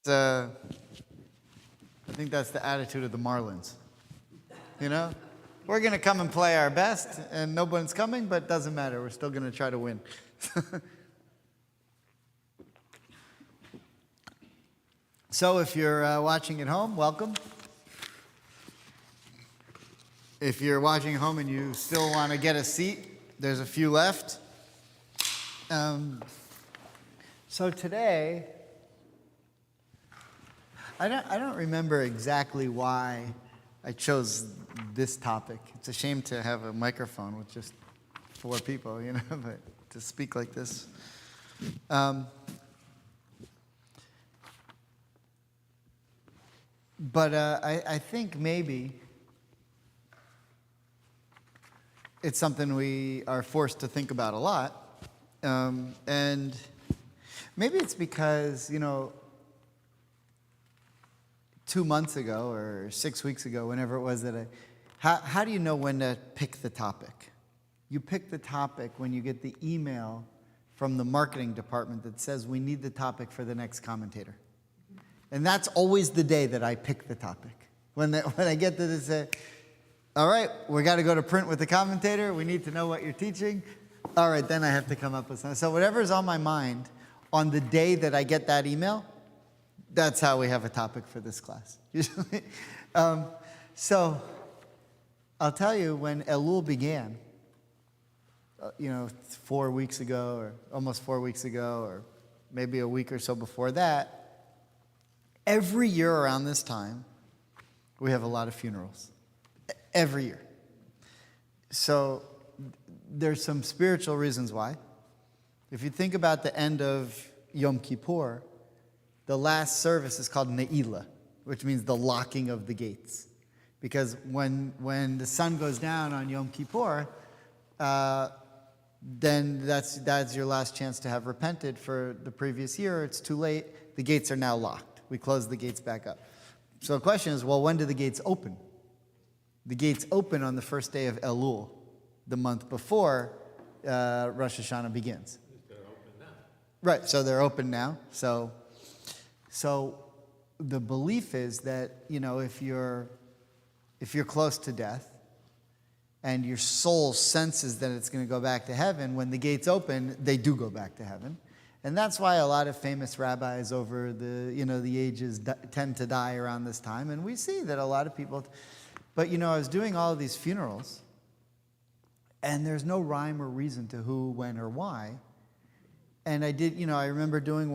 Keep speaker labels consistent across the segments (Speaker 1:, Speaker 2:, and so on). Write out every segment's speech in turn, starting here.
Speaker 1: I think that's the attitude of the Marlins. You know? We're going to come and play our best, and no one's coming, but it doesn't matter. We're still going to try to win. So if you're watching at home, welcome. If you're watching at home and you still want to get a seat, there's a few left. So today, I don't remember exactly why I chose this topic. It's a shame to have a microphone with just 4 people, you know, but to speak like this. But I think maybe it's something we are forced to think about a lot. And maybe it's because, 2 months ago or 6 weeks ago, whenever it was that how do you know when to pick the topic? You pick the topic when you get the email from the marketing department that says we need the topic for the next commentator. And that's always the day that I pick the topic. When I get to this, say, all right, we got to go to print with the commentator. We need to know what you're teaching. All right, then I have to come up with something. So whatever's on my mind on the day that I get that email, that's how we have a topic for this class, usually. So I'll tell you, when Elul began, 4 weeks ago, or almost 4 weeks ago, or maybe a week or so before that, every year around this time, we have a lot of funerals. Every year. So there's some spiritual reasons why. If you think about the end of Yom Kippur, the last service is called Ne'ilah, which means the locking of the gates. Because when the sun goes down on Yom Kippur, then that's your last chance to have repented for the previous year. It's too late. The gates are now locked. We close the gates back up. So the question is, well, when do the gates open? The gates open on the first day of Elul, the month before Rosh Hashanah begins.
Speaker 2: They're open now.
Speaker 1: Right, so they're open now. So the belief is that, if you're close to death and your soul senses that it's going to go back to heaven, when the gates open, they do go back to heaven. And that's why a lot of famous rabbis over the ages tend to die around this time. And we see that a lot of people... But, I was doing all of these funerals, and there's no rhyme or reason to who, when, or why. And I did, I remember doing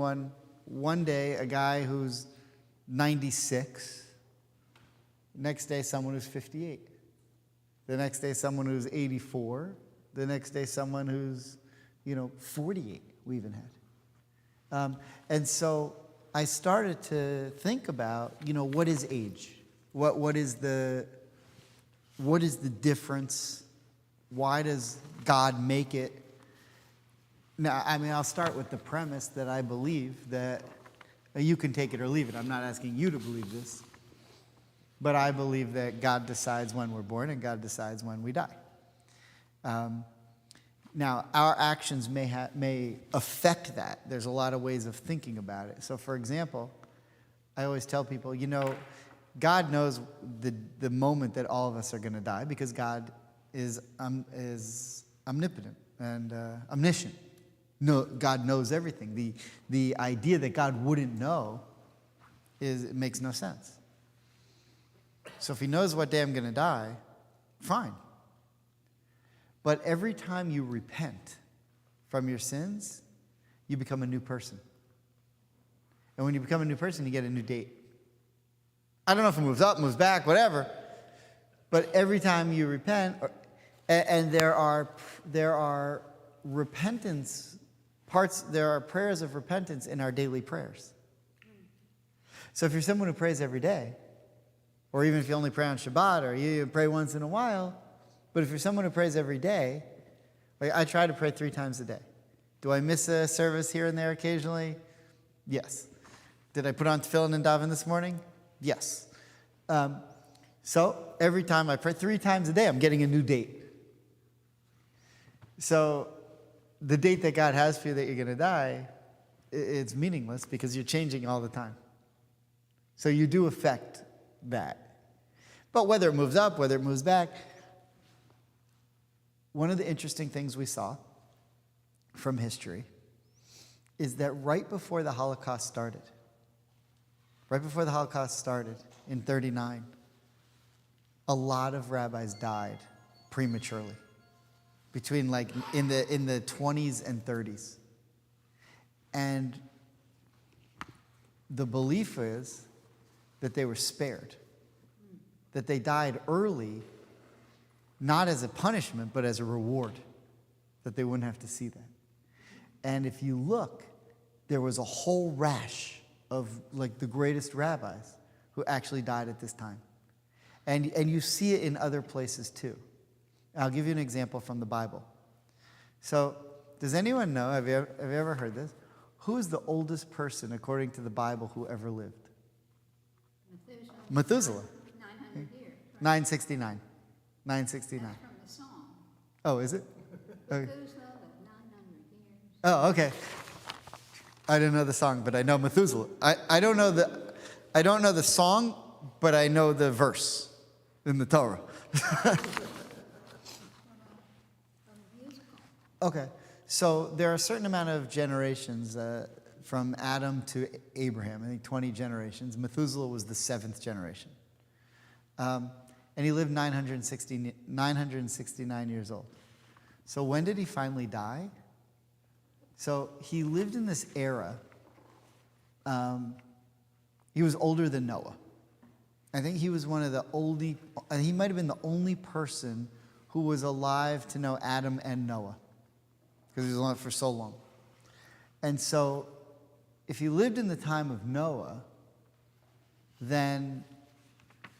Speaker 1: one day, a guy who's 96. Next day, someone who's 58. The next day, someone who's 84. The next day, someone who's, 48, we even had. And so I started to think about, what is age? What is the difference? Why does God make it? Now, I'll start with the premise that I believe that you can take it or leave it. I'm not asking you to believe this. But I believe that God decides when we're born and God decides when we die. Now, our actions may affect that. There's a lot of ways of thinking about it. So, for example, I always tell people, God knows the moment that all of us are going to die because God is omnipotent and omniscient. No, God knows everything. The idea that God wouldn't know it makes no sense. So if he knows what day I'm going to die, fine. But every time you repent from your sins, you become a new person. And when you become a new person, you get a new date. I don't know if it moves up, moves back, whatever. But every time you repent, and there are repentance parts, there are prayers of repentance in our daily prayers. So if you're someone who prays every day, or even if you only pray on Shabbat, or you pray once in a while, but if you're someone who prays every day, like I try to pray 3 times a day. Do I miss a service here and there occasionally? Yes. Did I put on tefillin and daven this morning? Yes. So every time I pray 3 times a day, I'm getting a new date. So the date that God has for you that you're going to die, it's meaningless because you're changing all the time. So you do affect that. But whether it moves up, whether it moves back, one of the interesting things we saw from history is that right before the Holocaust started in 39, a lot of rabbis died prematurely, between like in the 20s and 30s. And the belief is that they were spared, that they died early, not as a punishment, but as a reward, that they wouldn't have to see that. And if you look, there was a whole rash of like the greatest rabbis who actually died at this time. And you see it in other places too. I'll give you an example from the Bible. So, does anyone know, have you ever heard this? Who is the oldest person, according to the Bible, who ever lived? Methuselah.
Speaker 2: 900 years.
Speaker 1: 969. 969.
Speaker 2: That's from the song.
Speaker 1: Oh, is it? Okay.
Speaker 2: Methuselah lived 900 years.
Speaker 1: Oh, okay. I didn't know the song, but I know Methuselah. I don't know the song, but I know the verse in the Torah. Okay. So there are a certain amount of generations from Adam to Abraham. I think 20 generations. Methuselah was the 7th generation. And he lived 969 years old. So when did he finally die? So he lived in this era. He was older than Noah. I think he was he might have been the only person who was alive to know Adam and Noah, because he was alive for so long. And so if he lived in the time of Noah, then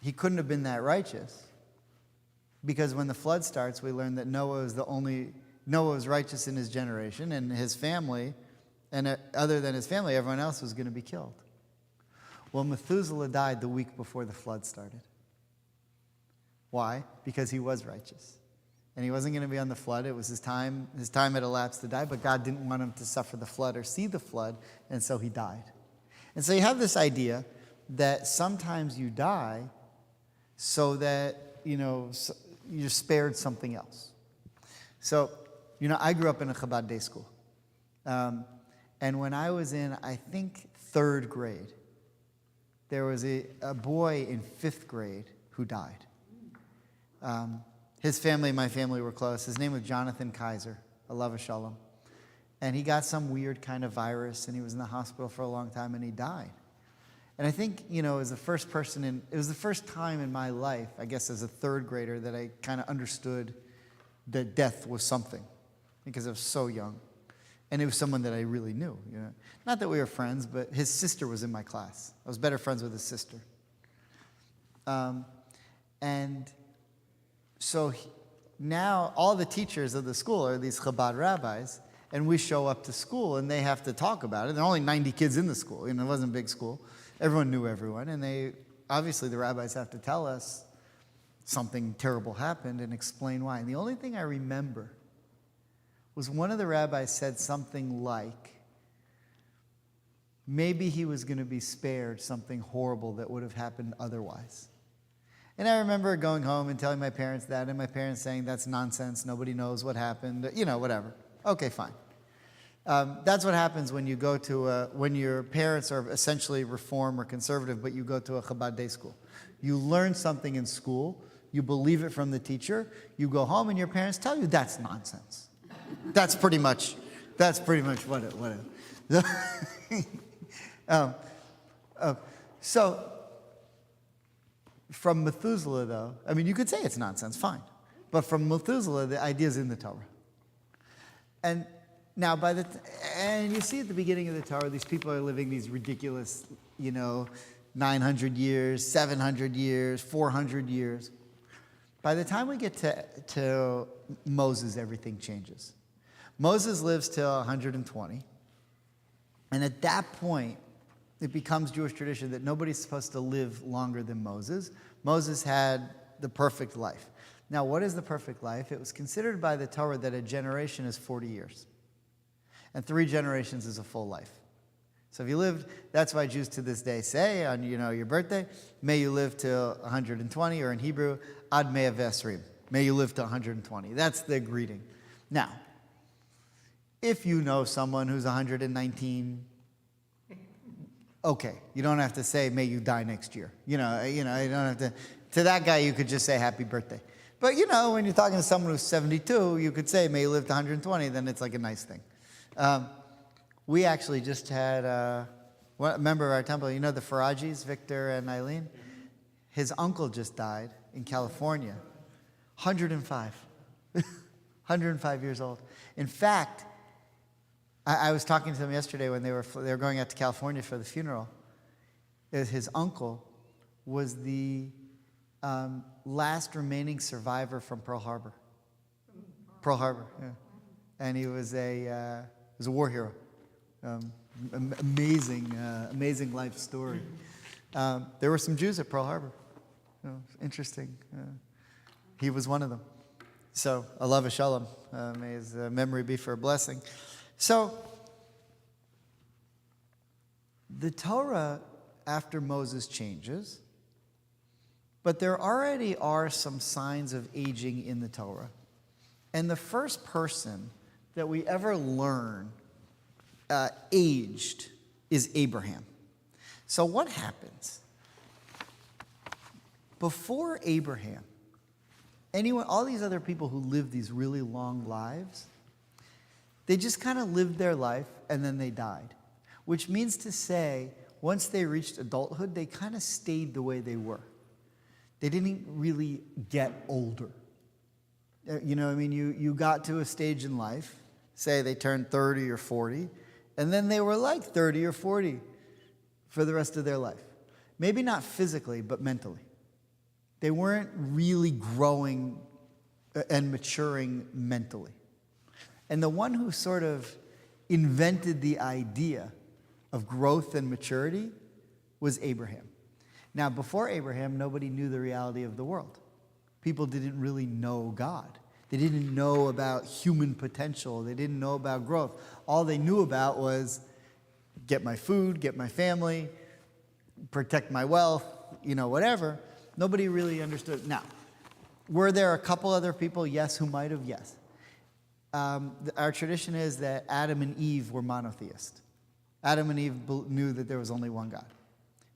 Speaker 1: he couldn't have been that righteous, because when the flood starts, we learn that Noah was righteous in his generation, and his family, and other than his family, everyone else was going to be killed. Well, Methuselah died the week before the flood started. Why? Because he was righteous. And he wasn't going to be on the flood. It was his time. His time had elapsed to die, but God didn't want him to suffer the flood or see the flood, and so he died. And so you have this idea that sometimes you die so that, you're spared something else. So, I grew up in a Chabad day school. And when I was in, I think, 3rd grade, there was a boy in 5th grade who died. His family and my family were close. His name was Jonathan Kaiser, alav shalom. And he got some weird kind of virus, and he was in the hospital for a long time, and he died. And I think, it was the first time in my life, I guess as a 3rd grader, that I kind of understood that death was something, because I was so young. And it was someone that I really knew. Not that we were friends, but his sister was in my class. I was better friends with his sister. And so now all the teachers of the school are these Chabad rabbis, and we show up to school, and they have to talk about it. There are only 90 kids in the school. It wasn't a big school. Everyone knew everyone, and obviously the rabbis have to tell us something terrible happened and explain why. And the only thing I remember was one of the rabbis said something like, maybe he was going to be spared something horrible that would have happened otherwise. And I remember going home and telling my parents that, and my parents saying, that's nonsense, nobody knows what happened, whatever. Okay, fine. That's what happens when you go to when your parents are essentially Reform or conservative, but you go to a Chabad day school. You learn something in school, you believe it from the teacher, you go home and your parents tell you that's nonsense. That's pretty much what it is. So, from Methuselah, though, you could say it's nonsense, fine. But from Methuselah, the idea is in the Torah. And now, and you see at the beginning of the Torah, these people are living these ridiculous, 900 years, 700 years, 400 years. By the time we get to Moses, everything changes. Moses lives till 120. And at that point, it becomes Jewish tradition that nobody's supposed to live longer than Moses. Moses had the perfect life. Now, what is the perfect life? It was considered by the Torah that a generation is 40 years. And 3 generations is a full life. So if you lived, that's why Jews to this day say on your birthday, may you live to 120, or in Hebrew, ad mea v'esrim. May you live to 120. That's the greeting. Now, if you know someone who's 119, okay, you don't have to say, may you die next year. You don't have to that guy, you could just say happy birthday. But when you're talking to someone who's 72, you could say, may you live to 120, then it's like a nice thing. We actually just had a member of our temple, the Farajis, Victor and Eileen? His uncle just died in California, 105. 105 years old. In fact, I was talking to them yesterday when they were going out to California for the funeral. His uncle was the last remaining survivor from Pearl Harbor. Pearl Harbor, yeah. And he was a war hero. Amazing life story. There were some Jews at Pearl Harbor. Interesting. He was one of them. So, alav shalom. May his memory be for a blessing. So, the Torah after Moses changes, but there already are some signs of aging in the Torah. And the first person that we ever learn aged is Abraham. So what happens? Before Abraham, all these other people who lived these really long lives, they just kind of lived their life and then they died. Which means to say, once they reached adulthood, they kind of stayed the way they were. They didn't really get older. You got to a stage in life, say they turned 30 or 40, and then they were like 30 or 40 for the rest of their life. Maybe not physically, but mentally. They weren't really growing and maturing mentally. And the one who sort of invented the idea of growth and maturity was Abraham. Now, before Abraham, nobody knew the reality of the world. People didn't really know God. They didn't know about human potential. They didn't know about growth. All they knew about was get my food, get my family, protect my wealth, whatever. Nobody really understood. Now, were there a couple other people, yes, who might have? Yes. Our tradition is that Adam and Eve were monotheists. Adam and Eve knew that there was only one God.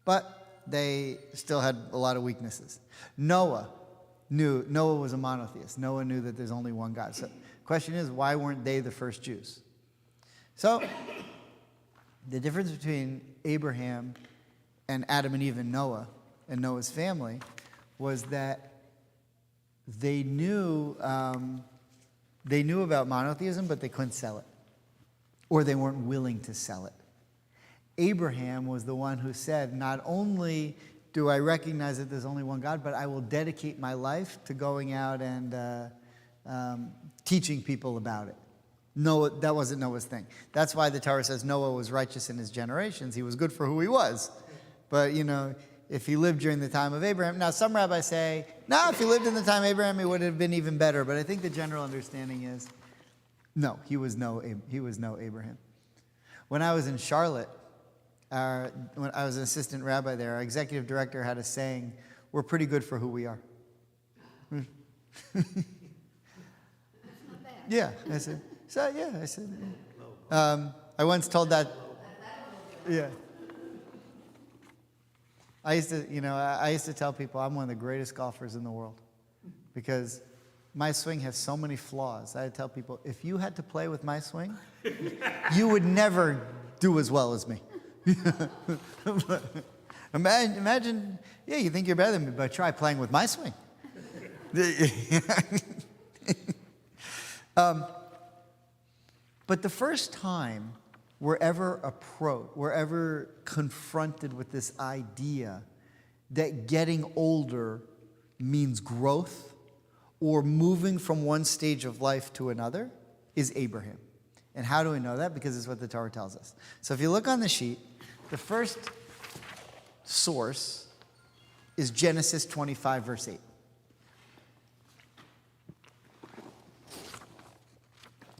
Speaker 1: But they still had a lot of weaknesses. Noah was a monotheist. Noah knew that there's only one God. So the question is, why weren't they the first Jews? So the difference between Abraham and Adam and Eve and Noah's family, was that they knew about monotheism, but they couldn't sell it. Or they weren't willing to sell it. Abraham was the one who said, not only do I recognize that there's only one God, but I will dedicate my life to going out and teaching people about it. Noah, that wasn't Noah's thing. That's why the Torah says Noah was righteous in his generations. He was good for who he was. But, if he lived during the time of Abraham. Now, some rabbis say, no, if he lived in the time of Abraham, he would have been even better. But I think the general understanding is, no, he was no Abraham. When I was in Charlotte, when I was an assistant rabbi there, our executive director had a saying, we're pretty good for who we are.
Speaker 2: That's not bad.
Speaker 1: Yeah, I said, I once told that, yeah. I used to tell people I'm one of the greatest golfers in the world because my swing has so many flaws. I tell people, if you had to play with my swing, you would never do as well as me. Imagine, you think you're better than me, but try playing with my swing. But the first time we're ever confronted with this idea that getting older means growth or moving from one stage of life to another is Abraham. And how do we know that? Because it's what the Torah tells us. So if you look on the sheet, the first source is Genesis 25, verse 8.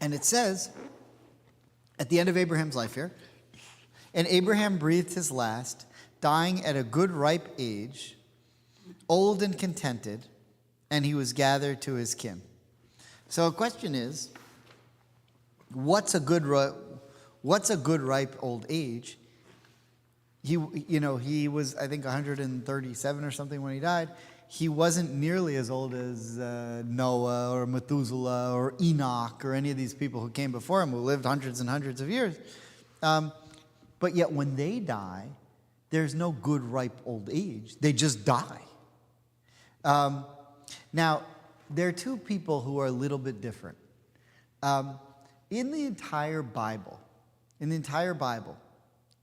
Speaker 1: And it says, at the end of Abraham's life here, And Abraham breathed his last, dying at a good ripe age, old and contented, and he was gathered to his kin. So the question is, what's a good ripe old age? He was, I think, 137 or something when he died. He wasn't nearly as old as Noah or Methuselah or Enoch or any of these people who came before him who lived hundreds and hundreds of years. But yet when they die, there's no good ripe old age. They just die. Now, there are two people who are a little bit different. In the entire Bible,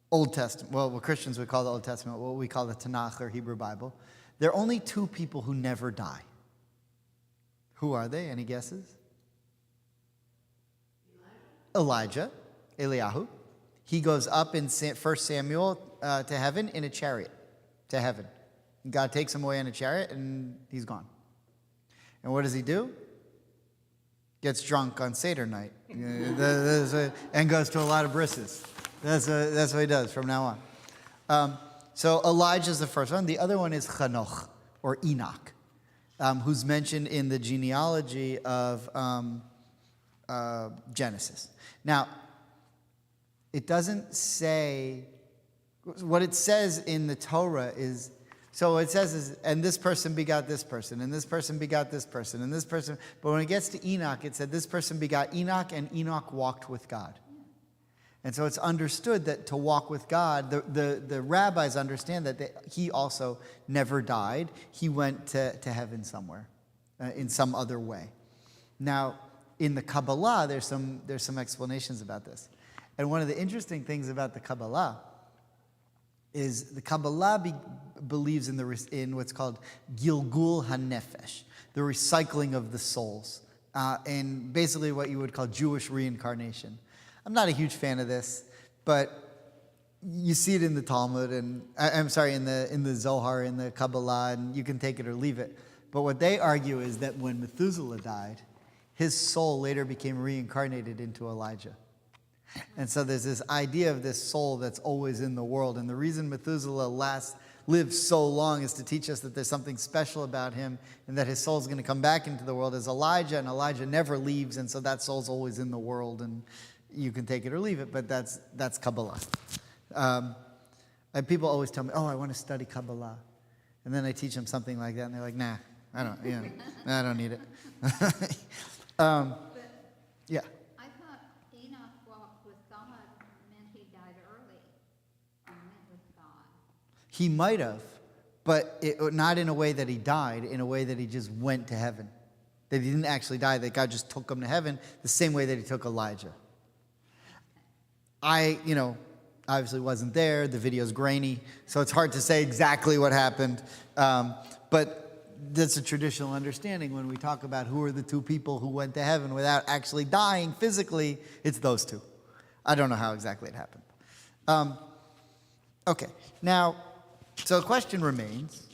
Speaker 1: Old Testament, well, what Christians would call the Old Testament, what we call the Tanakh or Hebrew Bible, there are only two people who never die. Who are they? Any guesses? Elijah, Eliyahu. He goes up in 1 Samuel to heaven in a chariot, to heaven. God takes him away in a chariot and he's gone. And what does he do? Gets drunk on Seder night and goes to a lot of brisses. That's what he does from now on. So Elijah's the first one. The other one is Chanoch, or Enoch, who's mentioned in the genealogy of Genesis. Now, it doesn't say, what it says in the Torah is, so what it says is, and this person begot this person, and this person begot this person, and this person, but when it gets to Enoch, it said this person begot Enoch, and Enoch walked with God. And so it's understood that to walk with God, the rabbis understand that he also never died. He went to heaven somewhere, in some other way. Now, in the Kabbalah, there's some explanations about this. And one of the interesting things about the Kabbalah is the Kabbalah believes in what's called Gilgul HaNefesh, the recycling of the souls, and basically what you would call Jewish reincarnation. I'm not a huge fan of this, but you see it in the Talmud, and in the Zohar, in the Kabbalah, and you can take it or leave it. But what they argue is that when Methuselah died, his soul later became reincarnated into Elijah. And so there's this idea of this soul that's always in the world. And the reason Methuselah lived so long is to teach us that there's something special about him and that his soul's going to come back into the world as Elijah, and Elijah never leaves, and so that soul's always in the world, and you can take it or leave it, but that's Kabbalah. And people always tell me, I want to study Kabbalah. And then I teach them something like that, and they're like, nah, I don't need it. Yeah.
Speaker 2: I thought Enoch walked with God meant he died early, or met with God.
Speaker 1: He might have, but not in a way that he died, in a way that he just went to heaven. That he didn't actually die, that God just took him to heaven the same way that he took Elijah. I obviously wasn't there. The video's grainy, so it's hard to say exactly what happened. But that's a traditional understanding when we talk about who are the two people who went to heaven without actually dying physically. It's those two. I don't know how exactly it happened. Okay, now, so the question remains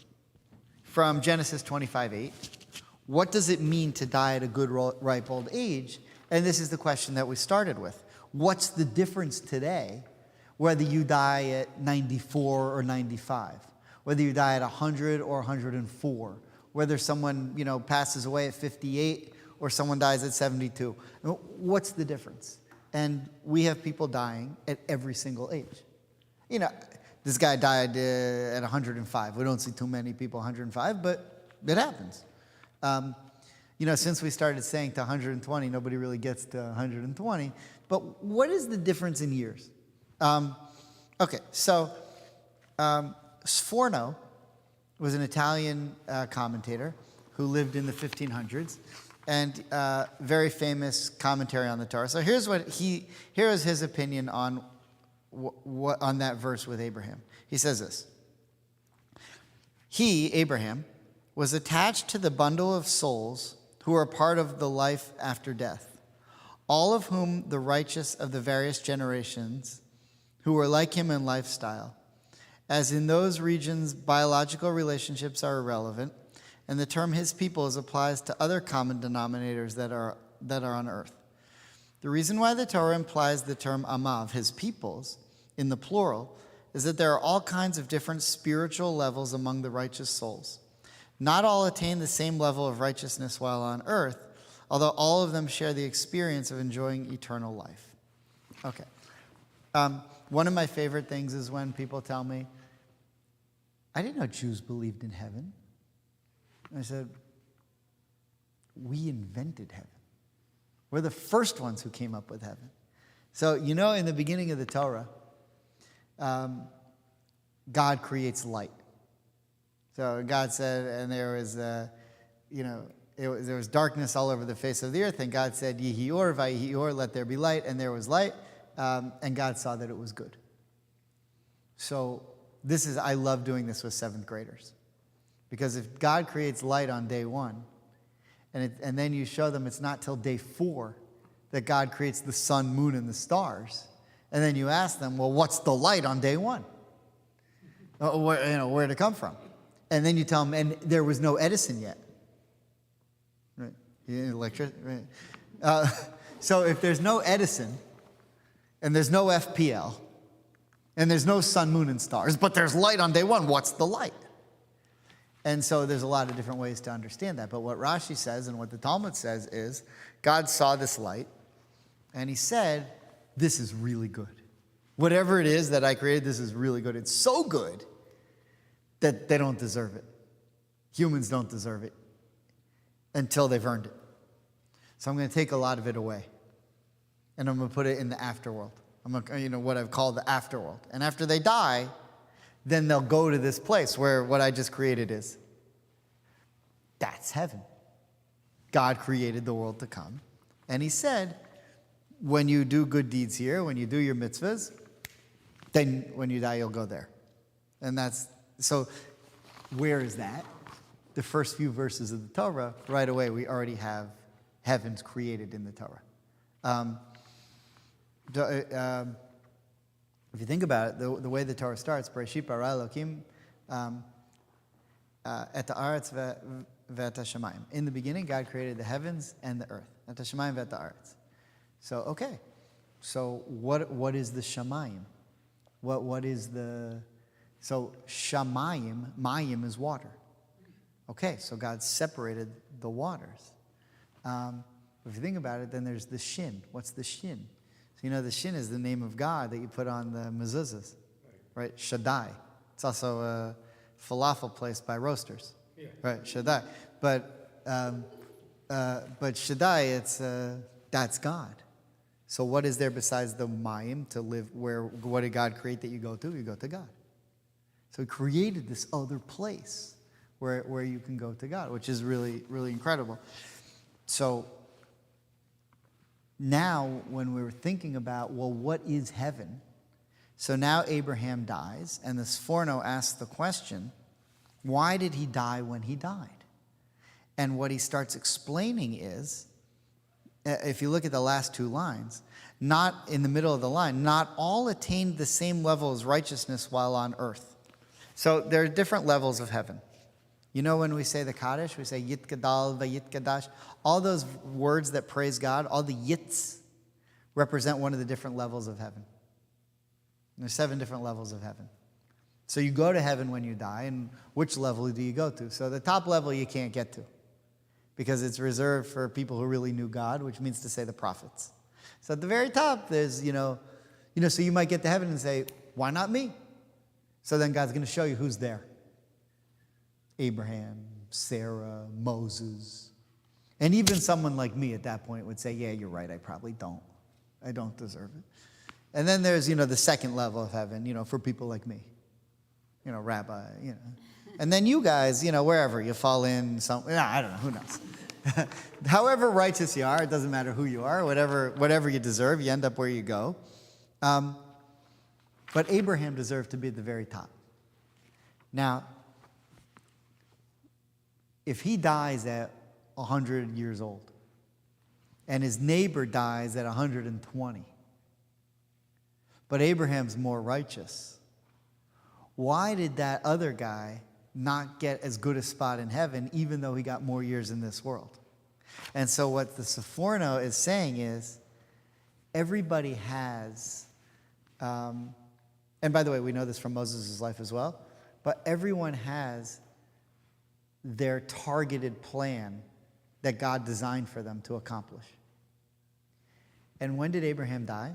Speaker 1: from Genesis 25:8. What does it mean to die at a good, ripe old age? And this is the question that we started with. What's the difference today, whether you die at 94 or 95, whether you die at 100 or 104, whether someone passes away at 58 or someone dies at 72? What's the difference? And we have people dying at every single age. This guy died at 105. We don't see too many people 105, but it happens. Since we started saying to 120, nobody really gets to 120. But what is the difference in years? Sforno was an Italian commentator who lived in the 1500s, and very famous commentary on the Torah. So here is his opinion on on that verse with Abraham. He says this: He, Abraham, was attached to the bundle of souls who are part of the life after death, all of whom the righteous of the various generations who were like him in lifestyle. As in those regions, biological relationships are irrelevant, and the term his peoples applies to other common denominators that are on earth. The reason why the Torah implies the term amav, his peoples, in the plural, is that there are all kinds of different spiritual levels among the righteous souls. Not all attain the same level of righteousness while on earth, although all of them share the experience of enjoying eternal life. Okay. One of my favorite things is when people tell me, I didn't know Jews believed in heaven. And I said, we invented heaven. We're the first ones who came up with heaven. So, you know, in the beginning of the Torah, God creates light. So God said, and there was, there was darkness all over the face of the earth, and God said, Yihi or, Vayihi or, let there be light, and there was light, and God saw that it was good. So I love doing this with 7th graders. Because if God creates light on day 1, and then you show them it's not till day 4 that God creates the sun, moon, and the stars, and then you ask them, well, what's the light on day 1? Where'd it come from? And then you tell them, and there was no Edison yet. Right? Right? So if there's no Edison, and there's no FPL, and there's no sun, moon, and stars, but there's light on day 1, what's the light? And so there's a lot of different ways to understand that. But what Rashi says and what the Talmud says is, God saw this light, and he said, this is really good. Whatever it is that I created, this is really good. It's so good that they don't deserve it. Humans don't deserve it until they've earned it. So I'm going to take a lot of it away, and I'm going to put it in the afterworld. What I've called the afterworld. And after they die, then they'll go to this place where what I just created is. That's heaven. God created the world to come. And he said, when you do good deeds here, when you do your mitzvahs, then when you die, you'll go there. And so where is that? The first few verses of the Torah, right away, we already have heavens created in the Torah. If you think about it, the way the Torah starts, Bereshit bara Elokim et haaretz ve'et hashamayim. In the beginning, God created the heavens and the earth. Et hashamayim ve'et haaretz. So, okay. So, what is the shamayim? What is the... So, shamayim, mayim is water. Okay, so God separated the waters. If you think about it, then there's the shin. What's the shin? So the shin is the name of God that you put on the mezuzahs, right? Shaddai. It's also a falafel place by Roasters, right? Shaddai. But Shaddai, that's God. So what is there besides the mayim to live where? What did God create that you go to? You go to God. So he created this other place where you can go to God, which is really, really incredible. So now when we were thinking about, well, what is heaven? So now Abraham dies, and the Sforno asks the question, why did he die when he died? And what he starts explaining is, if you look at the last 2 lines, not in the middle of the line, not all attained the same level as righteousness while on earth. So there are different levels of heaven. You know when we say the Kaddish, we say Yit Gadal Vayit Kadash. All those words that praise God, all the yits, represent one of the different levels of heaven. There's 7 different levels of heaven. So you go to heaven when you die, and which level do you go to? So the top level you can't get to, because it's reserved for people who really knew God, which means to say the prophets. So at the very top, there's, so you might get to heaven and say, why not me? So then God's going to show you who's there. Abraham, Sarah, Moses. And even someone like me at that point would say, yeah, you're right, I probably don't. I don't deserve it. And then there's, the second level of heaven, for people like me. Rabbi, And then you guys, wherever you fall in, I don't know, who knows. However righteous you are, it doesn't matter who you are, whatever you deserve, you end up where you go. But Abraham deserved to be at the very top. Now, if he dies at 100 years old, and his neighbor dies at 120, but Abraham's more righteous, why did that other guy not get as good a spot in heaven, even though he got more years in this world? And so what the Sforno is saying is, everybody has And by the way, we know this from Moses' life as well. But everyone has their targeted plan that God designed for them to accomplish. And when did Abraham die?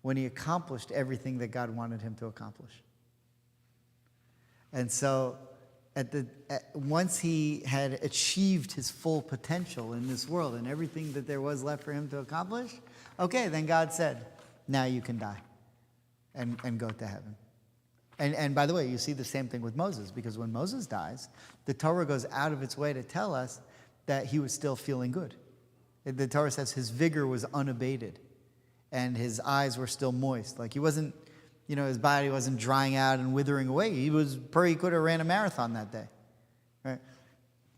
Speaker 1: When he accomplished everything that God wanted him to accomplish. And so once he had achieved his full potential in this world and everything that there was left for him to accomplish, okay, then God said, now you can die and go to heaven. And by the way, you see the same thing with Moses, because when Moses dies, the Torah goes out of its way to tell us that he was still feeling good. The Torah says his vigor was unabated and his eyes were still moist. Like he wasn't, his body wasn't drying out and withering away. He could have ran a marathon that day. Right?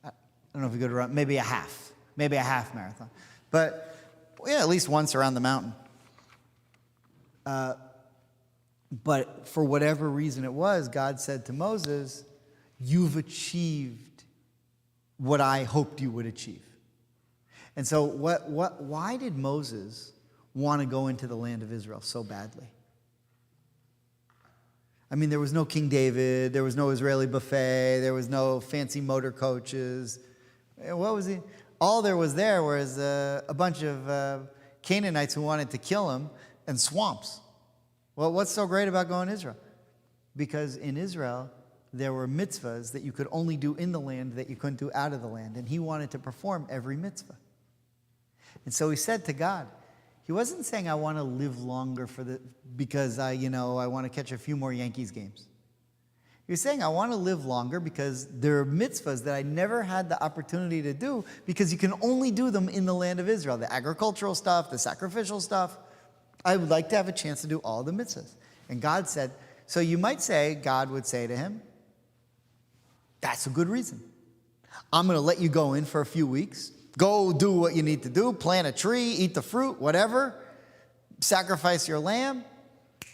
Speaker 1: I don't know if he could have run, maybe a half marathon. But yeah, at least once around the mountain. But for whatever reason it was, God said to Moses, you've achieved what I hoped you would achieve. And so why did Moses want to go into the land of Israel so badly? I mean, there was no King David, there was no Israeli buffet, there was no fancy motor coaches. What was he? All there was a bunch of Canaanites who wanted to kill him and swamps. Well, what's so great about going to Israel? Because in Israel, there were mitzvahs that you could only do in the land that you couldn't do out of the land. And he wanted to perform every mitzvah. And so he said to God, he wasn't saying, I want to live longer because I want to catch a few more Yankees games. He was saying, I want to live longer because there are mitzvahs that I never had the opportunity to do because you can only do them in the land of Israel. The agricultural stuff, the sacrificial stuff. I would like to have a chance to do all the mitzvahs. And God said, so you might say, God would say to him, that's a good reason. I'm going to let you go in for a few weeks. Go do what you need to do. Plant a tree, eat the fruit, whatever. Sacrifice your lamb.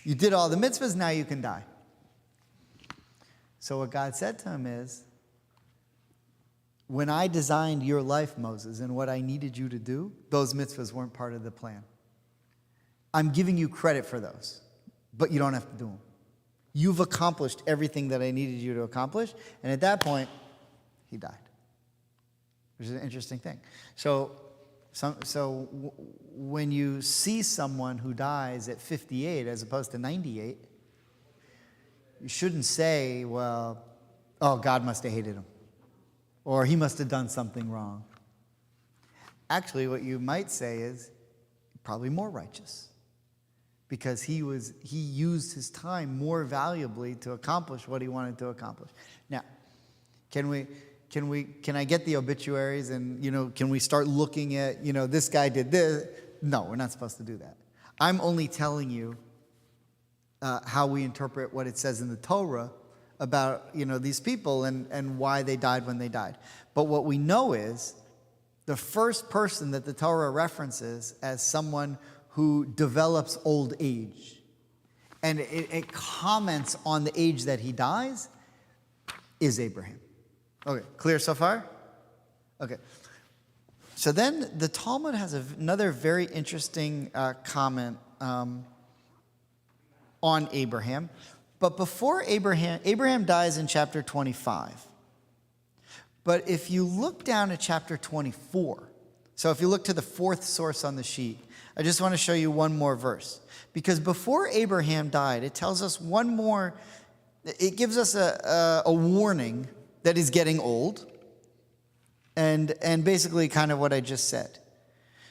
Speaker 1: You did all the mitzvahs, now you can die. So what God said to him is, when I designed your life, Moses, and what I needed you to do, those mitzvahs weren't part of the plan. I'm giving you credit for those, but you don't have to do them. You've accomplished everything that I needed you to accomplish, and at that point, he died, which is an interesting thing. So when you see someone who dies at 58 as opposed to 98, you shouldn't say, well, oh, God must have hated him, or he must have done something wrong. Actually, what you might say is probably more righteous, because he used his time more valuably to accomplish what he wanted to accomplish. Now, can I get the obituaries and, can we start looking at, this guy did this? No, we're not supposed to do that. I'm only telling you how we interpret what it says in the Torah about, these people and why they died when they died. But what we know is the first person that the Torah references as someone who develops old age, and it comments on the age that he dies, is Abraham. Okay, clear so far? Okay. So then the Talmud has another very interesting comment on Abraham. But before Abraham dies in chapter 25. But if you look down at chapter 24, so if you look to the fourth source on the sheet, I just want to show you one more verse. Because before Abraham died, it tells us one more, it gives us a warning that he's getting old, and basically kind of what I just said.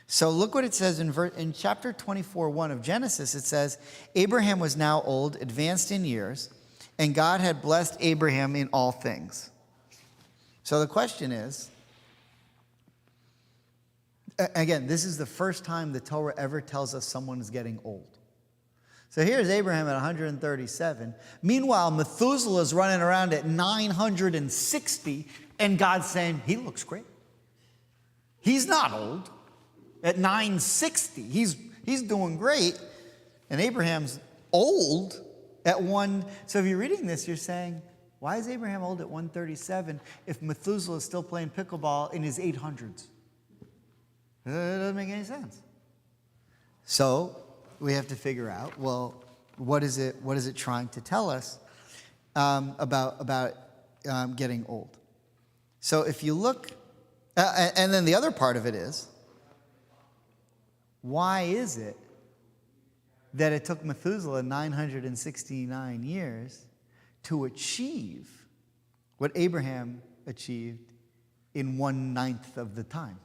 Speaker 1: So look what it says in chapter 24:1 of Genesis. It says, Abraham was now old, advanced in years, and God had blessed Abraham in all things. So the question is, again, this is the first time the Torah ever tells us someone is getting old. So here's Abraham at 137. Meanwhile, Methuselah is running around at 960, and God's saying, he looks great. He's not old. At 960, he's doing great. And Abraham's old at one. So if you're reading this, you're saying, why is Abraham old at 137 if Methuselah is still playing pickleball in his 800s? It doesn't make any sense. So we have to figure out, well, what is it trying to tell us about getting old? So if you look, and then the other part of it is, why is it that it took Methuselah 969 years to achieve what Abraham achieved in 1/9 of the time?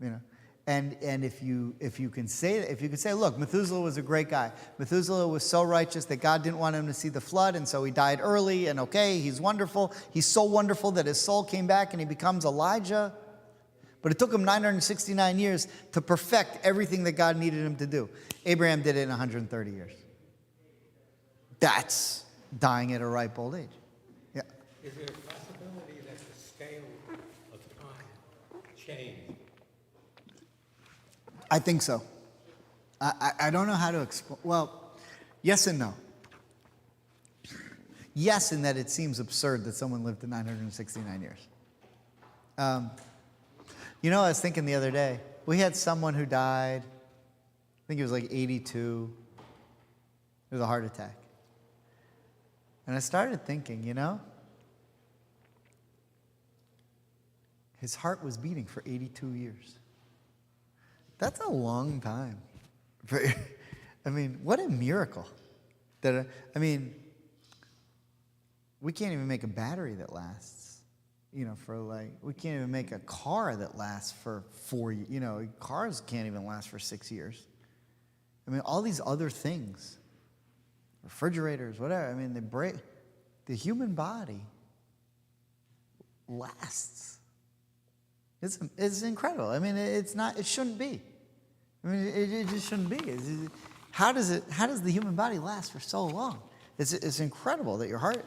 Speaker 1: You know, and if you can say, look, Methuselah was a great guy. Methuselah was so righteous that God didn't want him to see the flood, and so he died early. And okay, he's wonderful. He's so wonderful that his soul came back and he becomes Elijah. But it took him 969 years to perfect everything that God needed him to do. Abraham did it in 130 years. That's dying at a ripe old age. Yeah.
Speaker 3: Is there a possibility that the scale of time changed?
Speaker 1: I think so. I don't know how to explain. Well, yes and no. Yes, in that it seems absurd that someone lived to 969 years. You know, I was thinking the other day, we had someone who died, I think he was like 82. It was a heart attack. And I started thinking, you know, his heart was beating for 82 years. That's a long time. I mean, what a miracle. We can't even make a battery that lasts. You know, we can't even make a car that lasts for 4 years. You know, cars can't even last for 6 years. I mean, all these other things, refrigerators, whatever, I mean, they break. The human body lasts. It's incredible. I mean, it shouldn't be. I mean, it just shouldn't be. How does the human body last for so long? It's incredible that your heart,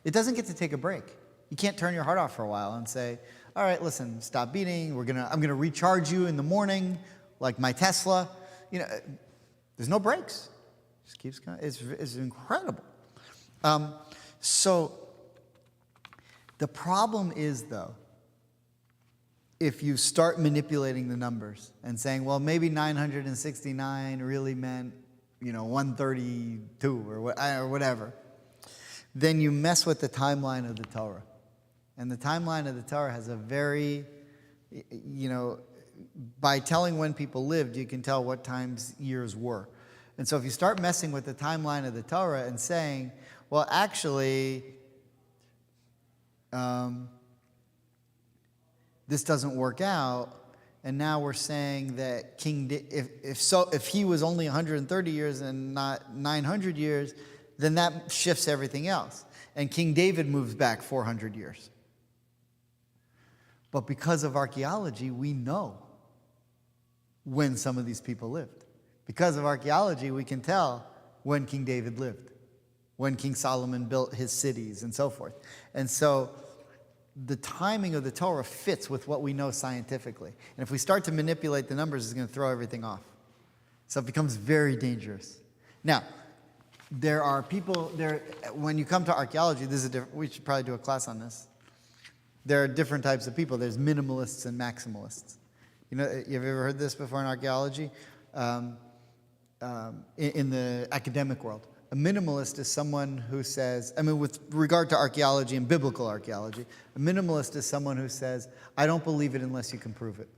Speaker 1: it doesn't get to take a break. You can't turn your heart off for a while and say, all right, listen, stop beating. I'm gonna recharge you in the morning, like my Tesla. You know, there's no breaks. It just keeps going. It's incredible. So the problem is, though, if you start manipulating the numbers and saying, well, maybe 969 really meant, 132 or whatever, then you mess with the timeline of the Torah. And the timeline of the Torah has a very, by telling when people lived, you can tell what times years were. And so if you start messing with the timeline of the Torah and saying, well, actually, this doesn't work out, and now we're saying that if he was only 130 years and not 900 years, then that shifts everything else. And King David moves back 400 years. But because of archaeology, we know when some of these people lived. Because of archaeology, we can tell when King David lived, when King Solomon built his cities, and so forth. And so the timing of the Torah fits with what we know scientifically. And if we start to manipulate the numbers, it's going to throw everything off. So it becomes very dangerous. Now, there are people there, when you come to archaeology, we should probably do a class on this. There are different types of people. There's minimalists and maximalists. You've ever heard this before in archaeology? In the academic world. A minimalist is someone who says, with regard to archaeology and biblical archaeology, a minimalist is someone who says, I don't believe it unless you can prove it.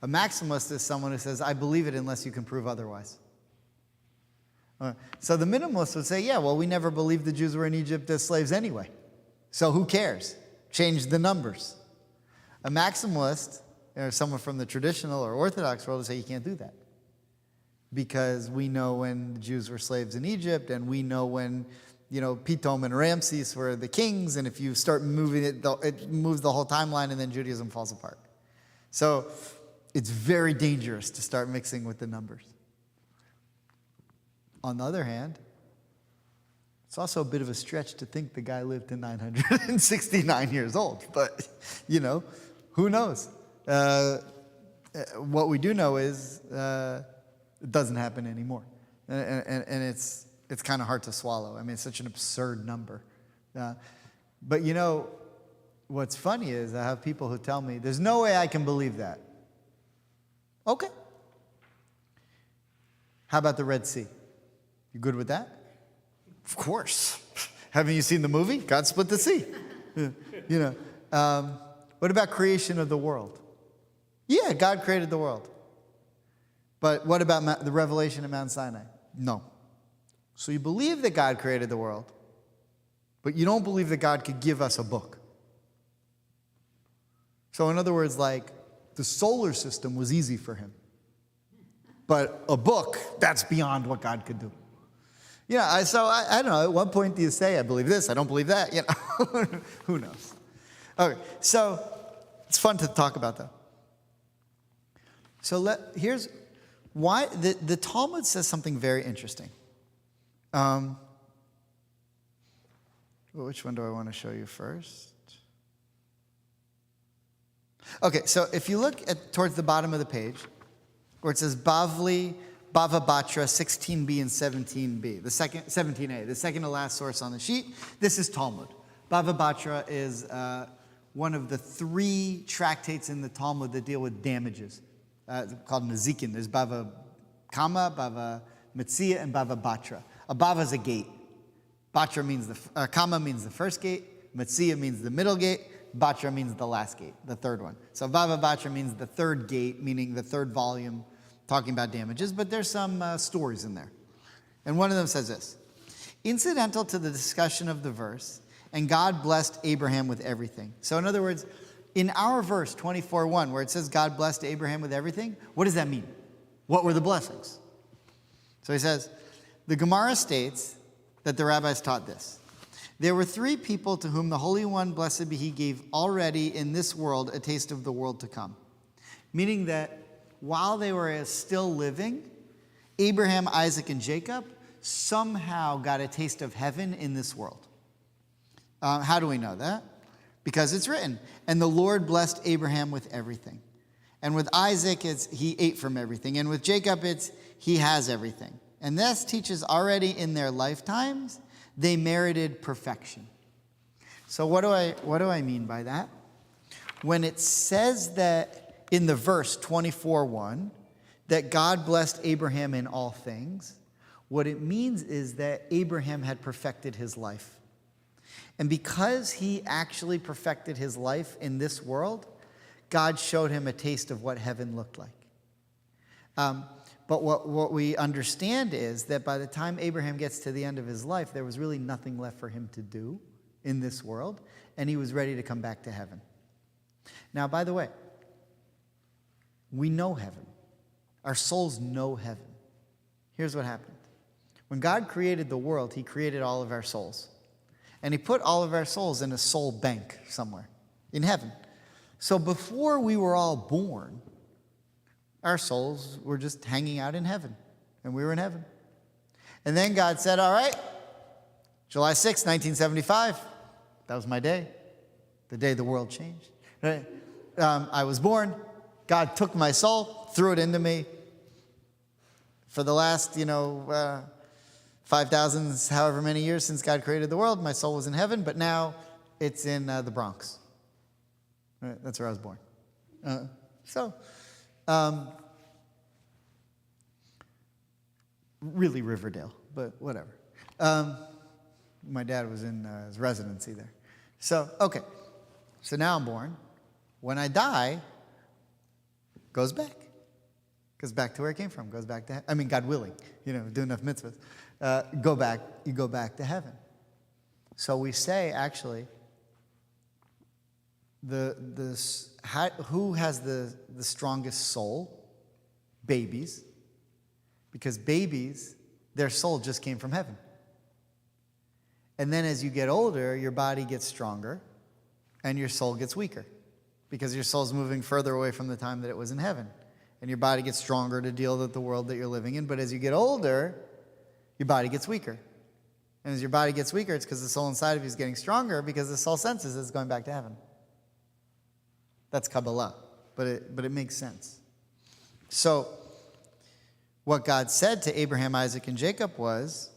Speaker 1: A maximalist is someone who says, I believe it unless you can prove otherwise. So the minimalist would say, yeah, well, we never believed the Jews were in Egypt as slaves anyway. So who cares? Change the numbers. A maximalist, or someone from the traditional or Orthodox world, would say you can't do that. Because we know when the Jews were slaves in Egypt, and we know when, Pithom and Ramses were the kings, and if you start moving it moves the whole timeline, and then Judaism falls apart. So it's very dangerous to start mixing with the numbers. On the other hand, it's also a bit of a stretch to think the guy lived to 969 years old, but, who knows? What we do know is it doesn't happen anymore. And it's kind of hard to swallow. It's such an absurd number. But what's funny is I have people who tell me, there's no way I can believe that. Okay. How about the Red Sea? You good with that? Of course. Haven't you seen the movie? God split the sea. What about creation of the world? Yeah, God created the world. But what about the revelation of Mount Sinai? No. So you believe that God created the world, but you don't believe that God could give us a book. So in other words, like, the solar system was easy for him. But a book, that's beyond what God could do. I don't know, at what point do you say, I believe this, I don't believe that? Who knows? Okay, so it's fun to talk about, though. So here's why the Talmud says something very interesting. Which one do I want to show you first? Okay, so if you look towards the bottom of the page, where it says Bavli, Bava Batra, 16b and 17b, 17a, the second to last source on the sheet, this is Talmud. Bava Batra is one of the 3 tractates in the Talmud that deal with damages, called Nezikin. There's Bava Kama, Bava Metzia, and Bava Batra. A Bava is a gate. Batra means Kama means the first gate. Metzia means the middle gate. Batra means the last gate, the third one. So Bava Batra means the third gate, meaning the third volume, talking about damages. But there's some stories in there. And one of them says this. Incidental to the discussion of the verse, and God blessed Abraham with everything. So in other words, in our verse 24:1, where it says God blessed Abraham with everything, what does that mean? What were the blessings? So he says, the Gemara states that the rabbis taught this. There were 3 people to whom the Holy One, blessed be He, gave already in this world a taste of the world to come. Meaning that while they were still living, Abraham, Isaac, and Jacob somehow got a taste of heaven in this world. How do we know that? Because it's written, and the Lord blessed Abraham with everything. And with Isaac, it's he ate from everything. And with Jacob, it's he has everything. And this teaches already in their lifetimes, they merited perfection. So what do I mean by that? When it says that in the verse 24:1, that God blessed Abraham in all things, what it means is that Abraham had perfected his life. And because he actually perfected his life in this world, God showed him a taste of what heaven looked like. But what we understand is that by the time Abraham gets to the end of his life, there was really nothing left for him to do in this world, and he was ready to come back to heaven. Now, by the way, we know heaven. Our souls know heaven. Here's what happened. When God created the world, he created all of our souls. And he put all of our souls in a soul bank somewhere in heaven. So before we were all born, our souls were just hanging out in heaven, and we were in heaven. And then God said, all right, July 6, 1975, that was my day, the day the world changed. Right? I was born, God took my soul, threw it into me. For the last, 5,000, however many years since God created the world, my soul was in heaven, but now it's in the Bronx. Right? That's where I was born. Really Riverdale, but whatever. My dad was in his residency there. So now I'm born. When I die, goes back. Goes back to where it came from. Goes back to, God willing, do enough mitzvahs. You go back to heaven. So we say, actually, who has the strongest soul? Babies. Because babies, their soul just came from heaven. And then as you get older, your body gets stronger and your soul gets weaker. Because your soul's moving further away from the time that it was in heaven. And your body gets stronger to deal with the world that you're living in. But as you get older, your body gets weaker. And as your body gets weaker, it's because the soul inside of you is getting stronger because the soul senses it's going back to heaven. That's Kabbalah, but it makes sense. So what God said to Abraham, Isaac, and Jacob was,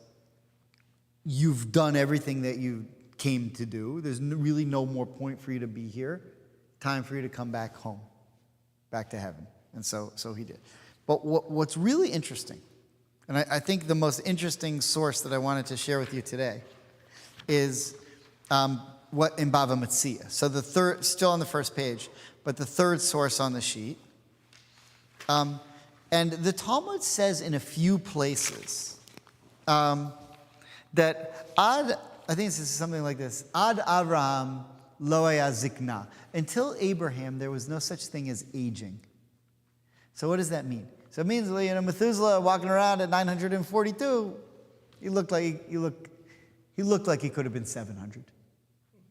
Speaker 1: you've done everything that you came to do. There's really no more point for you to be here. Time for you to come back home, back to heaven. And so he did. But what's really interesting, And I think the most interesting source that I wanted to share with you today is what in Bava Metzia. So the third, still on the first page, but the third source on the sheet. And the Talmud says in a few places that I think this is something like this, Ad Avraham lo haya zikna. Until Abraham, there was no such thing as aging. So what does that mean? So it means, Methuselah walking around at 942, he looked like he could have been 700.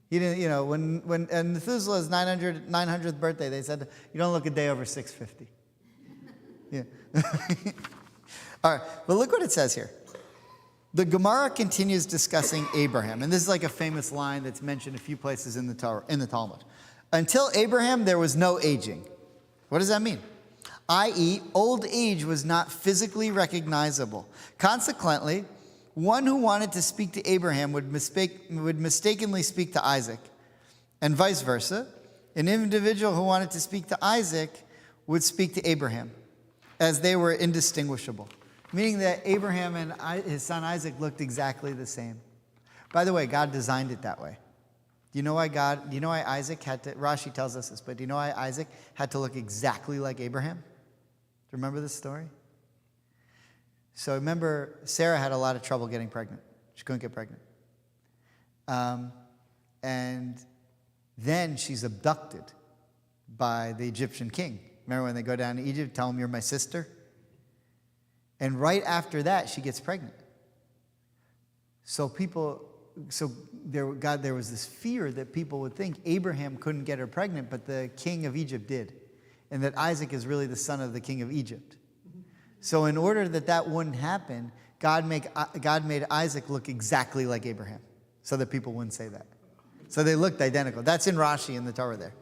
Speaker 1: He didn't, when Methuselah's 900th birthday, they said, you don't look a day over 650. Yeah. All right, but look what it says here. The Gemara continues discussing Abraham, and this is like a famous line that's mentioned a few places in the Torah, in the Talmud. Until Abraham, there was no aging. What does that mean? I.e., old age was not physically recognizable. Consequently, one who wanted to speak to Abraham would mistakenly speak to Isaac, and vice versa. An individual who wanted to speak to Isaac would speak to Abraham, as they were indistinguishable. Meaning that Abraham and his son Isaac looked exactly the same. By the way, God designed it that way. Do you know why Isaac had to, Rashi tells us this, but do you know why Isaac had to look exactly like Abraham? Do you remember this story? So remember, Sarah had a lot of trouble getting pregnant. She couldn't get pregnant. And then she's abducted by the Egyptian king. Remember when they go down to Egypt, tell him you're my sister? And right after that, she gets pregnant. So there was this fear that people would think Abraham couldn't get her pregnant, but the king of Egypt did. And that Isaac is really the son of the king of Egypt. So in order that wouldn't happen, God made Isaac look exactly like Abraham, so that people wouldn't say that. So they looked identical. That's in Rashi in the Torah there.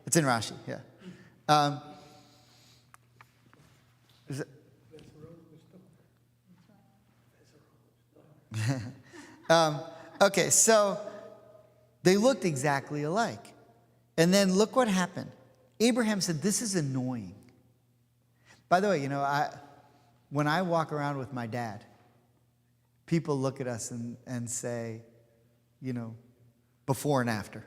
Speaker 1: It's in Rashi, yeah. Okay, so they looked exactly alike. And then look what happened. Abraham said, this is annoying. By the way, when I walk around with my dad, people look at us and say, before and after.